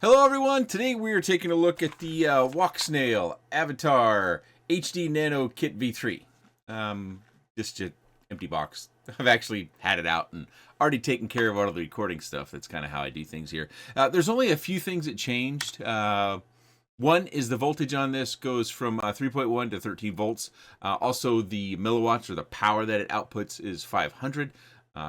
Hello everyone, today we are taking a look at the Walksnail Avatar HD Nano Kit V3. Just an empty box. I've actually had it out and already taken care of all of the recording stuff. That's kind of how I do things here. There's only a few things that changed. One is the voltage on this goes from 3.1 to 13 volts. Also the milliwatts or the power that it outputs is 500.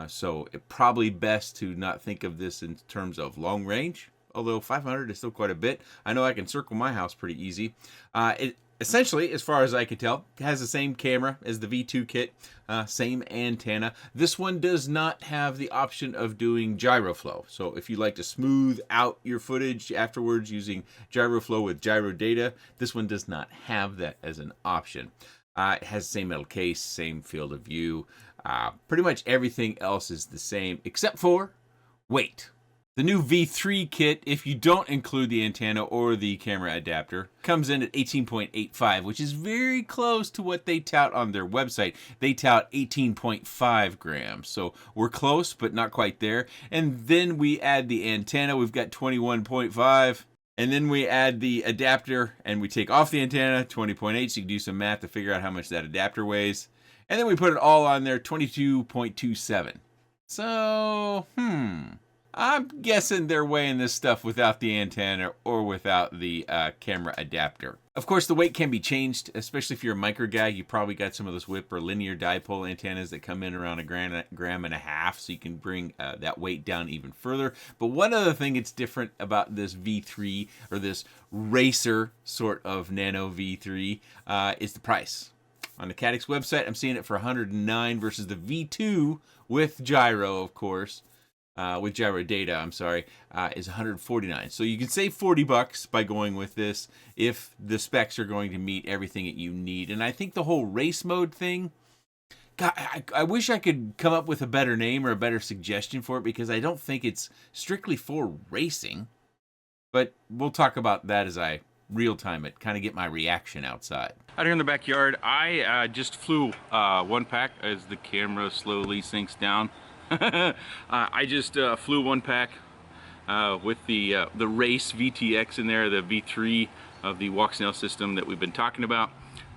So it probably best to not think of this in terms of long range. Although 500 is still quite a bit. I know I can circle my house pretty easy. It essentially, as far as I can tell, has the same camera as the V2 kit, same antenna. This one does not have the option of doing gyro flow. So if you like to smooth out your footage afterwards using gyro flow with gyro data, this one does not have that as an option. It has the same metal case, same field of view. Pretty much everything else is the same except for weight. The new V3 kit, if you don't include the antenna or the camera adapter, comes in at 18.85, which is very close to what they tout on their website. They tout 18.5 grams, so we're close, but not quite there. And then we add the antenna, we've got 21.5. And then we add the adapter, and we take off the antenna, 20.8, so you can do some math to figure out how much that adapter weighs. And then we put it all on there, 22.27. So, I'm guessing they're weighing this stuff without the antenna or without the camera adapter. Of course, the weight can be changed, especially if you're a micro guy. You probably got some of those whip or linear dipole antennas that come in around a gram and a half, so you can bring that weight down even further. But one other thing that's different about this V3, or this racer sort of Nano V3, is the price. On the Cadix website, I'm seeing it for $109 versus the V2 with gyro, of course. With gyro data, is $149. So you can save $40 by going with this if the specs are going to meet everything that you need. And I think the whole race mode thing, God, I wish I could come up with a better name or a better suggestion for it, because I don't think it's strictly for racing. But we'll talk about that as I real time it, kind of get my reaction outside. Out here in the backyard, I just flew one pack as the camera slowly sinks down. I just flew one pack with the race VTX in there, the V3 of the Walksnail system that we've been talking about.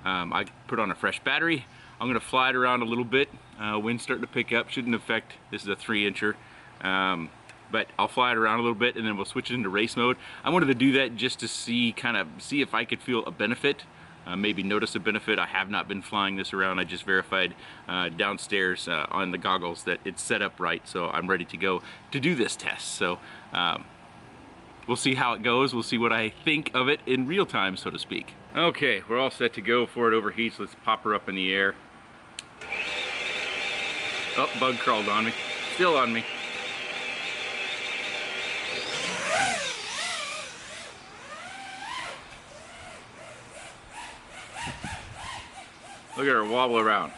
I put on a fresh battery. I'm going to fly it around a little bit. Wind's starting to pick up, shouldn't affect. This is a 3-incher, but I'll fly it around a little bit and then we'll switch it into race mode. I wanted to do that just to see if I could feel a benefit. Maybe notice a benefit. I have not been flying this around. I just verified downstairs on the goggles that it's set up right, so I'm ready to go to do this test. So we'll see how it goes. We'll see what I think of it in real time, so to speak. Okay, we're all set to go before it overheats. Let's pop her up in the air. Oh, bug crawled on me. Still on me. Look at her wobble around.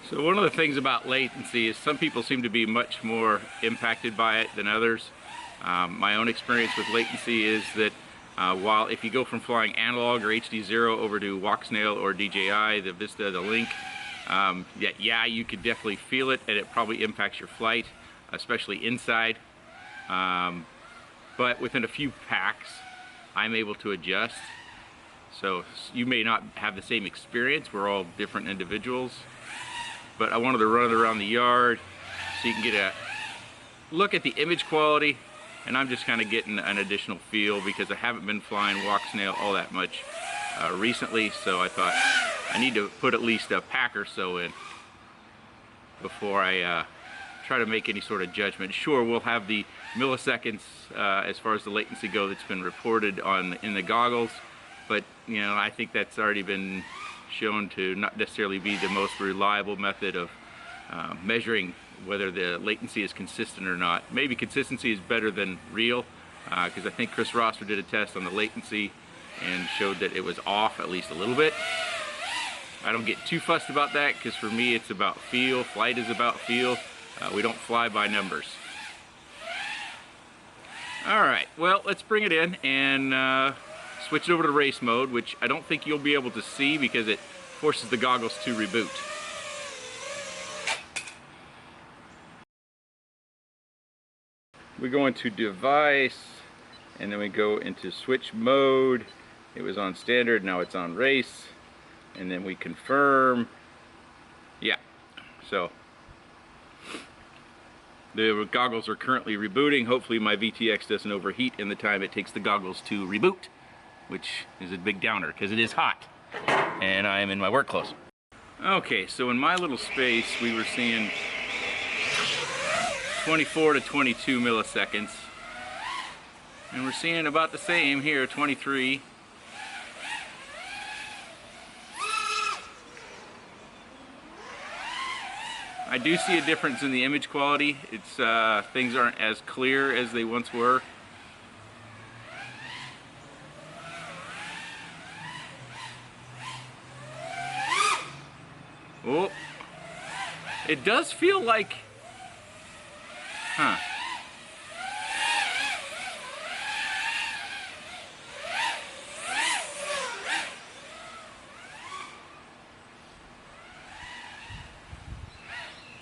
So one of the things about latency is some people seem to be much more impacted by it than others. My own experience with latency is that while if you go from flying analog or HD0 over to Walksnail or DJI, the Vista, the Link, yeah, you could definitely feel it, and it probably impacts your flight, especially inside. But within a few packs, I'm able to adjust. So you may not have the same experience. We're all different individuals. But I wanted to run it around the yard so you can get a look at the image quality, and I'm just kind of getting an additional feel because I haven't been flying Walksnail all that much recently, so I thought I need to put at least a pack or so in before I try to make any sort of judgment. Sure, we'll have the milliseconds as far as the latency goes that's been reported in the goggles, but you know, I think that's already been shown to not necessarily be the most reliable method of measuring whether the latency is consistent or not. Maybe consistency is better than real, because I think Chris Rosser did a test on the latency and showed that it was off at least a little bit. I don't get too fussed about that, because for me it's about feel. Flight is about feel. We don't fly by numbers. Alright, well, let's bring it in and switched over to race mode, which I don't think you'll be able to see because it forces the goggles to reboot. We go into device, and then we go into switch mode. It was on standard, now it's on race, and then we confirm. Yeah, so the goggles are currently rebooting. Hopefully my VTX doesn't overheat in the time it takes the goggles to reboot, which is a big downer because it is hot and I am in my work clothes. Okay, so in my little space we were seeing 24 to 22 milliseconds, and we're seeing about the same here, 23. I do see a difference in the image quality. It's things aren't as clear as they once were. Oh, it does feel like, huh.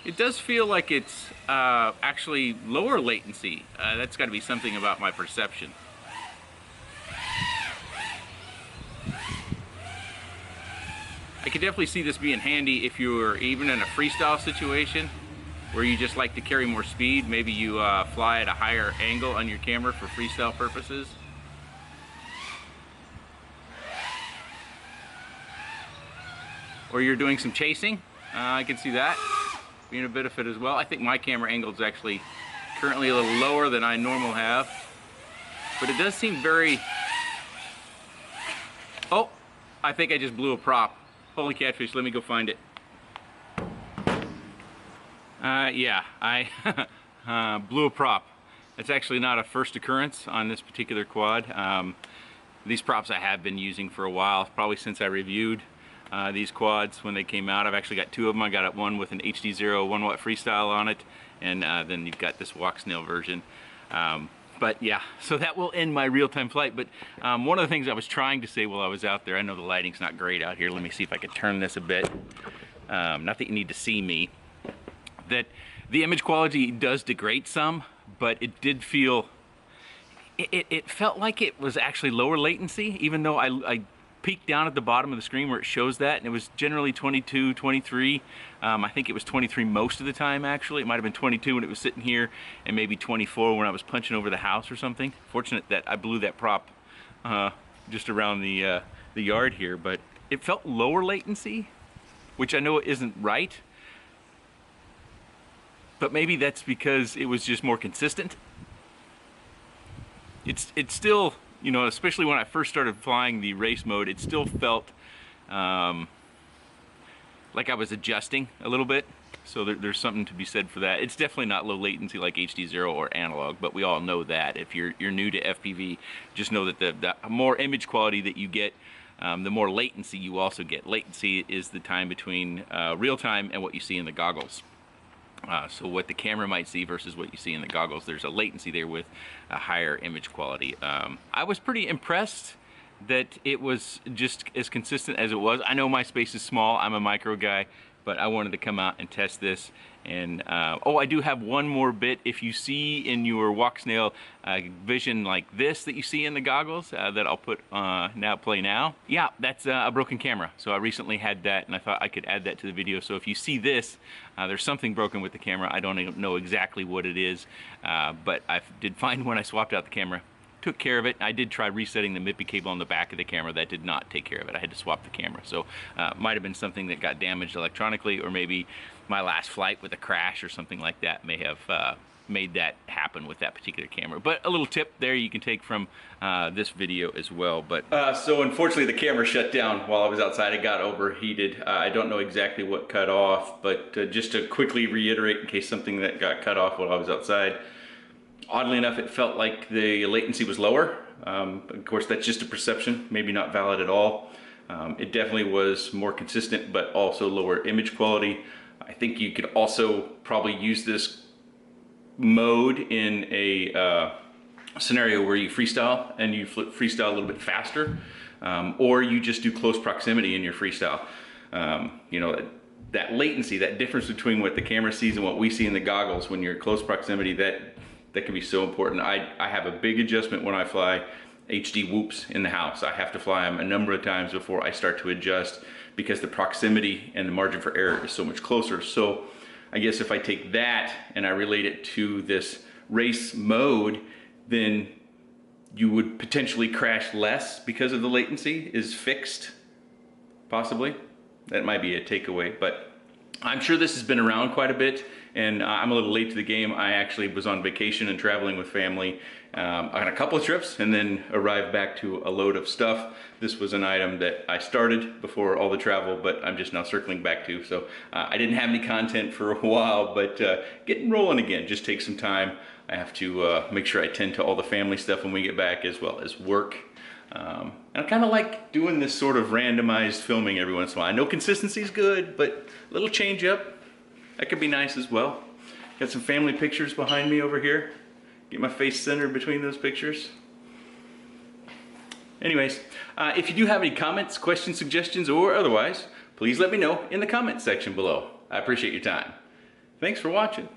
It does feel like it's actually lower latency. That's got to be something about my perception. I could definitely see this being handy if you were even in a freestyle situation where you just like to carry more speed. Maybe you fly at a higher angle on your camera for freestyle purposes. Or you're doing some chasing. I can see that being a benefit as well. I think my camera angle is actually currently a little lower than I normally have, but it does seem very... Oh, I think I just blew a prop. Holy catfish, let me go find it. Yeah, I blew a prop. It's actually not a first occurrence on this particular quad. These props I have been using for a while, probably since I reviewed these quads when they came out. I've actually got two of them. I got one with an HD0 1 watt freestyle on it, and then you've got this Walksnail version. But yeah, so that will end my real-time flight. But one of the things I was trying to say while I was out there, I know the lighting's not great out here. Let me see if I can turn this a bit. Not that you need to see me. That the image quality does degrade some, but it did feel, it felt like it was actually lower latency, even though I peeked down at the bottom of the screen where it shows that, and it was generally 22, 23. I think it was 23 most of the time, actually. It might have been 22 when it was sitting here, and maybe 24 when I was punching over the house or something. Fortunate that I blew that prop just around the yard here, but it felt lower latency, which I know isn't right, but maybe that's because it was just more consistent. It's still, you know, especially when I first started flying the race mode, it still felt like I was adjusting a little bit. So there's something to be said for that. It's definitely not low latency like HD0 or analog, but we all know that. If you're new to FPV, just know that the more image quality that you get, the more latency you also get. Latency is the time between real time and what you see in the goggles. So what the camera might see versus what you see in the goggles, there's a latency there with a higher image quality. I was pretty impressed that it was just as consistent as it was. I know my space is small, I'm a micro guy, but I wanted to come out and test this. And oh, I do have one more bit. If you see in your Walksnail vision like this that you see in the goggles that I'll put play now, yeah, that's a broken camera. So I recently had that, and I thought I could add that to the video. So if you see this, there's something broken with the camera. I don't know exactly what it is, but I did find when I swapped out the camera. Took care of it. I did try resetting the MIPI cable on the back of the camera. That did not take care of it. I had to swap the camera. So might have been something that got damaged electronically, or maybe my last flight with a crash or something like that may have made that happen with that particular camera. But a little tip there you can take from this video as well. But so unfortunately the camera shut down while I was outside. It got overheated. I don't know exactly what cut off, but just to quickly reiterate in case something that got cut off while I was outside, oddly enough, it felt like the latency was lower. Of course, that's just a perception, maybe not valid at all. It definitely was more consistent, but also lower image quality. I think you could also probably use this mode in a scenario where you freestyle and you freestyle a little bit faster, or you just do close proximity in your freestyle. You know, that latency, that difference between what the camera sees and what we see in the goggles when you're at close proximity, that can be so important. I have a big adjustment when I fly HD whoops in the house. I have to fly them a number of times before I start to adjust, because the proximity and the margin for error is so much closer. So I guess if I take that and I relate it to this race mode, then you would potentially crash less because of the latency is fixed, possibly. That might be a takeaway, but I'm sure this has been around quite a bit, and I'm a little late to the game. I actually was on vacation and traveling with family on a couple of trips, and then arrived back to a load of stuff. This was an item that I started before all the travel, but I'm just now circling back to. So I didn't have any content for a while, but getting rolling again just takes some time. I have to make sure I tend to all the family stuff when we get back, as well as work. And I kind of like doing this sort of randomized filming every once in a while. I know consistency is good, but a little change up, that could be nice as well. Got some family pictures behind me over here. Get my face centered between those pictures. Anyways, if you do have any comments, questions, suggestions, or otherwise, please let me know in the comments section below. I appreciate your time. Thanks for watching.